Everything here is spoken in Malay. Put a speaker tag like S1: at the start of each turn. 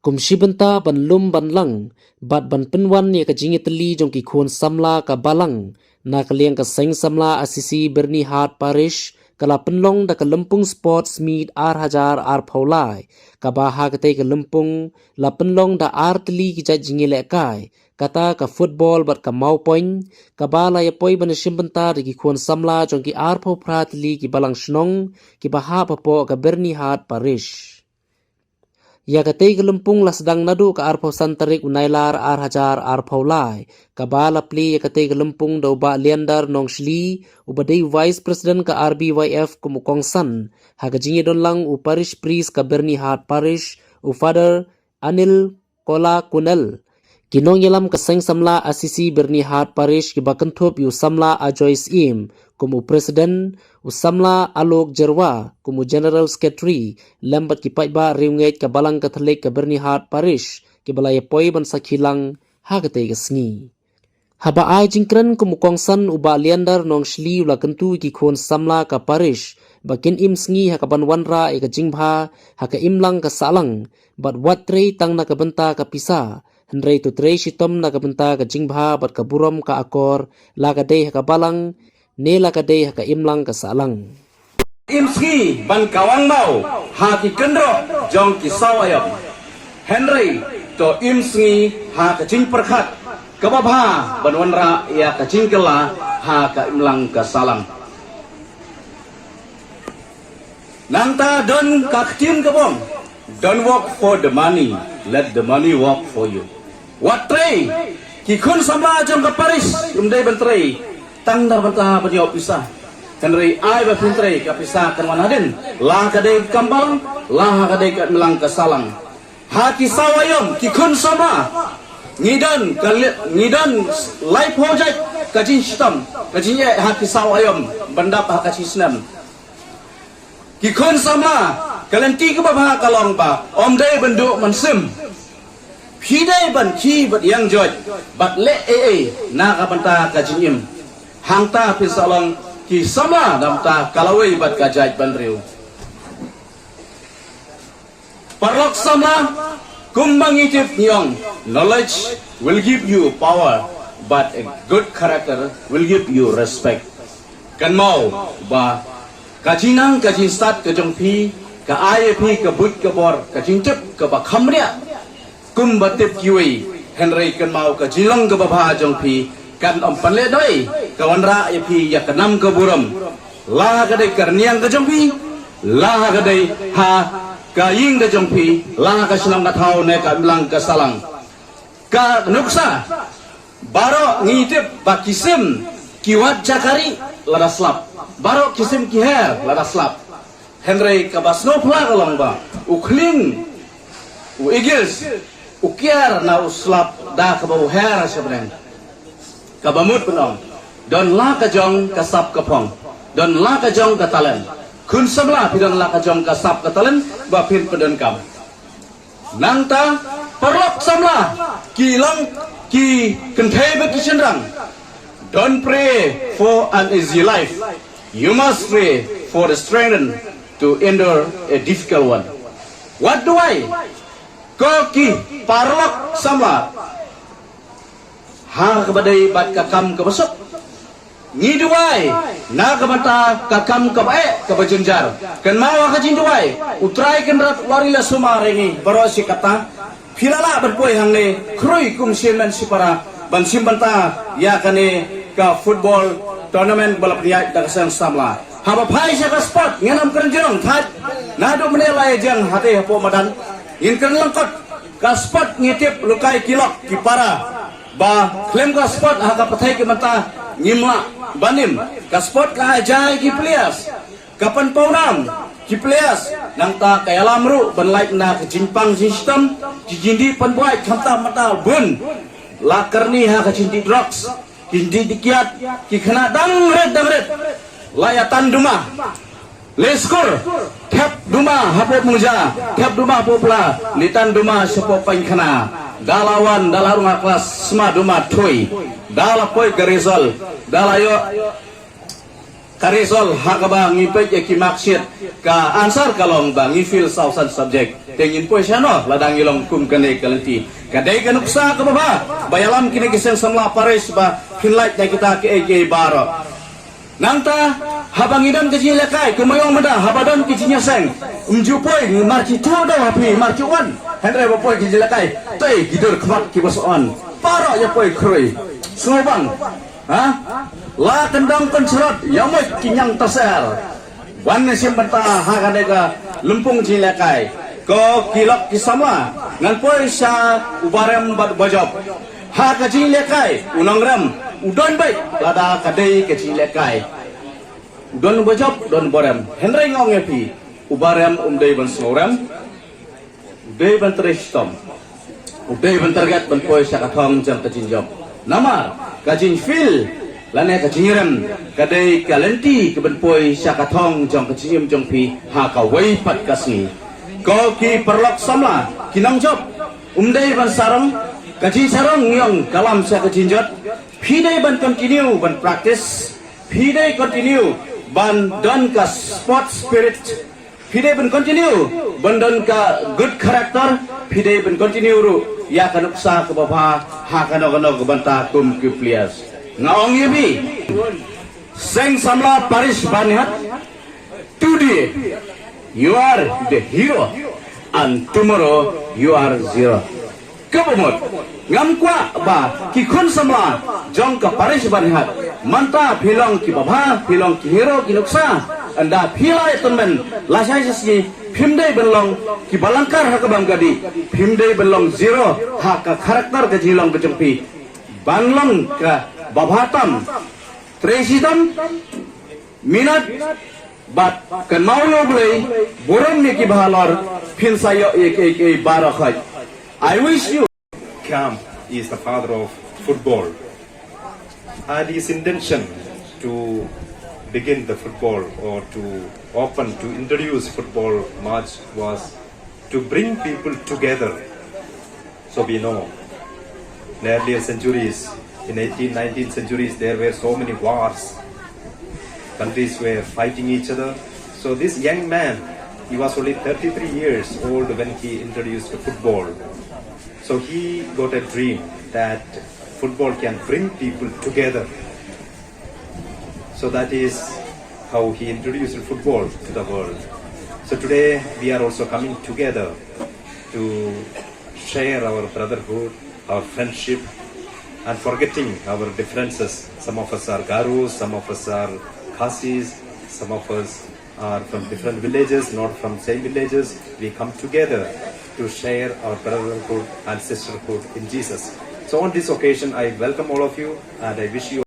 S1: kum shibanta ban lum ban lang bat ban penwan ni ka jingitli jong ki khon samla ka balang na kaliang ka seng samla asisi Berni Hat Parish kala penlong da ka lempung sports meet ar paulai ka baha ka te ka lempung la penlong da tli ki ja jingile kai kata ka football bat ka mau poin ka bala ya poi ban shibanta ki khon samla jong ki pau pratli ki balang shnong ki baha papo ka Berni Hat Parish ya katay gelempung la sedang nadu ka arpau santarik unailar arpau lai kabala pli ya katay gelempung da uba liandar nong shli ubadai vice president ka RBYF kumukong san hagajingi don lang u parish priest ka Berni Hat Parish u father Anil Kola Kunel kinong yalam ka seng samla asisi Berni Hat Parish ki bakentup yu samla a Joyce Im kumu president usamla Alok Jerwa kumu general secretary lambat ki paitba riunget ka balang Catholic ka Berni Hat Parish ki balaya poi ban sakhilang hagate ka sngi haba ai jingkran kumu kongsan uba liandar nong shli ula kentu ki khon samla ka parish bakin im sngi hakaban wanra e ka jingbha haka imlang ka salang bat watre tang na ka benta ka pisa Hendrai tu trei shitom na kabenta ka jingbha bat ka burom ka akor la ka dei ka balang ne la ka dei ka imlang ka salang
S2: imski ban kawang mau ha ki kendro jong ki sawayam Henry to imski ha ka jing perkhat ka babha ban wanra ya ka jingkela ha ka imlang ka salang nanta don ka ktim ka bom don't work for the money let the money work for you what tray ki khun sama jong ka paris umdai ban tray tang dar banta ban yo pisah Henry ai ba pun tray ka pisah kan wanadin la ka dei kambang la ka dei ka melang ka salang ha ki sawayom ki khun sama ngidan life project ka jin system ka jin ye ha ki sawayom bandap ha ka chisnam ki khun sama kalian ti ka ba kalong ba om dei bendu mansum Hidai ban ki bat yang joy bat le na ka banta ka jinim hangta pisalong ki sama damta kalawai bat ka jai ban riu parlok sama kumbang itip niong knowledge will give you power but a good character will give you respect kan mau ba ka jinang ka jin stat ka jong phi ka ai phi ka but ka bor ka jin tip ka ba khamria kum batip kiwi Henry kan mau ka jilong ka babha jong phi kan om panle doi ka wanra ya phi ya kanam ka buram la ka dei karniang ka jong phi la ka dei ha ka ying ka jong phi la ka silang ka thau ne ka bilang ka salang ka nuksa baro ngitip ba kisim kiwat jakari lada slap baro kisim kiher lada slap Henry ka basno phla ka long ba ukling u eagles ukiar na uslap da ka bau her sebenarnya kabamut penong don la ka jong ka sap ka phong don la ka jong ka talen kun samla pidon la ka jong ka sap ka talen ba pin pedon kam nangta perlok samla kilang ki kenthe be kisendang don't pray for an easy life you must pray for the strength to endure a difficult one what do I Koki parlok sama ha kabadai bat kakam kabasok ngiduai na kabata kakam kabae kabajenjar kan mawa ka jinduai utrai kan rat warila sumarengi baro si kata filala berpoi hangne kroi kum siman si para ban simbanta ya kane ka football tournament balap niat da kasang samla haba phai sa ka sport nganam kan jerong that nado menelai jang hate hapo madan in kan lengkot ka spot ngitip lukai kilok kipara ba klem ka spot haka pathai ke mata ngimla banim ka spot ka ajai ki players kapan paunam ki players nang ta kayalam ru ban like na ke jimpang system ki jindi pan buai khamta mata bun la karni ha ka jindi drugs jindi dikiat ki khana dang red layatan duma leskor thep duma hapo muja thep duma popla litan duma sepo painkhana dalawan dalarunga kelas sma duma thoi dala poi garizal dalayo karisol hakaba ngipet ya kimaksud ka ansar kalong bang ifil sausan subject tengin po siya no ladang ilong kum kane kalanti kadai kanuksa ka baba bayalam kini kisen samla paris ba kinlight na kita ke baro nangta habang idam kecil lekai kumayong mada habadon kicinya seng umjupoi marci todo hapi marci wan hendrai bapoi kecil lekai tei gidur kmat kibason paro ya poi kroi sumabang ha la kendang kencerot yang mai kinyang tasel wan sim benta ha kadeka lumpung cilekai ko kilok kisama ngan poi sa ubarem bajop ha ka cilekai unang ram udon baik lada kadai ke cilekai udon bajop don borem henry ngong epi ubarem umdai ban sorem udai ban tristom udai ban target ban poi sa kathong jam tajinjob nama kajin fil lane kajingiram kadai kalenti kebenpoi syakathong jong kajim jong pi ha ka wei pat kasni ko ki perlok samla kinang job umdai ban sarang kajin sarang yong kalam sa kajinjot pidai ban continue ban practice pidai continue ban don ka sport spirit pidai ban continue ban don ka good character pidai ban continue ru ya kanuksa ke bapa ha kano ke banta kum ke players ngaong yebi seng samla paris banhat today you are the hero and tomorrow you are zero kabumot ngam kwa ba ki khun samla jong ka paris banhat manta philong ki baba philong ki hero ki nuksa anda philai tunmen lasai sisi phimdai belong ki balangkar ha kabam gadi phimdai belong zero ha ka karakter ka jilong bejengpi banlong ka babatam presidam minat bat kan maulo blei borom ni ki bahalor phin sayo ek barakhaj I wish you
S3: Camp is the father of football, and his intention to begin the football or to introduce football match was to bring people together. So we know in earlier centuries, in 18th, 19th centuries, there were so many wars. Countries were fighting each other. So this young man, he was only 33 years old when he introduced football. So he got a dream that football can bring people together. So that is how he introduced football to the world. So today we are also coming together to share our brotherhood, our friendship, and forgetting our differences. Some of us are Garus, some of us are Khasis, some of us are from different villages, not from same villages. We come together to share our brotherhood and sisterhood in Jesus. So on this occasion, I welcome all of you and I wish you